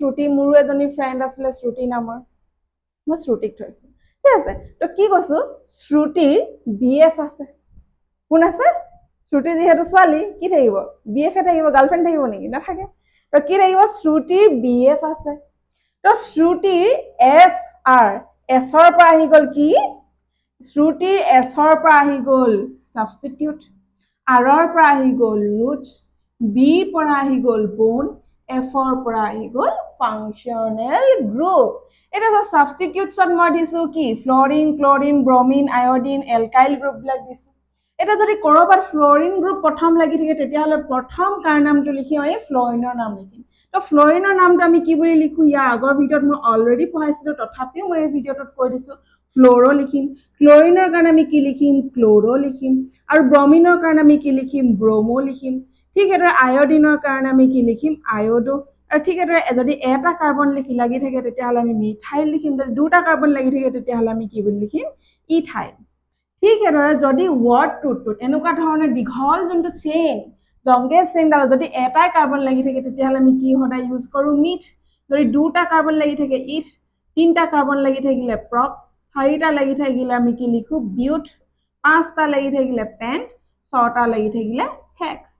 শ্ৰুতি মোৰো এজনী ফ্ৰেণ্ড আছিলে শ্ৰুতি নামৰ মই শ্ৰুতিক থৈছো ঠিক আছে তো কি কৈছো শ্ৰুতিৰ বিএফ আছে কোন আছে শ্ৰুতি যিহেতু ছোৱালী কি থাকিব বিএফ থাকিব গাৰ্লফ্ৰেণ্ড থাকিব নেকি নাথাকে তো কি থাকিব শ্ৰুতিৰ বিএফ আছে তো শ্ৰুতিৰ এছ আৰ এছৰ পৰা আহি গ'ল কি শ্ৰুতিৰ এছৰ পৰা আহি গ'ল সাবস্টিটিউট আৰৰ পৰা আহি গ'ল ৰুটছ বিৰ পৰা আহি গ'ল বোন এফৰ পৰা আহি গ'ল ফাংচনেল গ্ৰুপ এটা সাবস্টিটিউটছত মই দিছো কি Florin chlorine bromine iodine alkyl group বিলাক দিছো এটা যদি কৰবাত ফ্লোৰিন গ্ৰুপ প্ৰথম লাগি থাকে তেতিয়াহলে প্ৰথম কাৰ নামটো লিখি মই ফ্লোৰিনৰ নাম লিখিম তো ফ্লোৰিনৰ নামটো আমি কি বুলি লিখো ইয়াৰ আগৰ ভিডিঅ'ত মই অলৰেডি পঢ়াইছিলো তথাপিও মই এই ভিডিঅ'টোত কৈ দিছো ফ্লোৰো লিখিম ক্লোৰিনৰ কাৰণে আমি কি লিখিম ক্লোৰো লিখিম আৰু ব্ৰোমিনৰ কাৰণে আমি কি লিখিম ব্ৰোমো লিখিম ঠিক এদৰে আয়োডিনৰ কাৰণে আমি কি লিখিম আয়োডো আৰু ঠিক এদৰে যদি এটা কাৰ্বন লাগি থাকে তেতিয়াহলে আমি মিথাইল লিখিম যদি দুটা কাৰ্বন লাগি থাকে তেতিয়াহলে আমি কি বুলি লিখিম ইথাইল ঠিক এদৰে যদি ওয়াৰ্ডটোত এনেকুৱা ধৰণৰ দীঘল যোনটো চেইন লংগেষ্ট চেইনডাল যদি এটাই কাৰ্বন লাগি থাকে তেতিয়াহলে আমি কি সদায় ইউজ কৰো মিথ যদি দুটা কাৰ্বন লাগি থাকে ইথ তিনটা কাৰ্বন লাগি থাকিলে প্ৰপ চাৰিটা লাগি থাকিলে আমি কি লিখো বিউট পাঁচটা লাগি থাকিলে পেন্ট ছটা লাগি থাকিলে হেক্স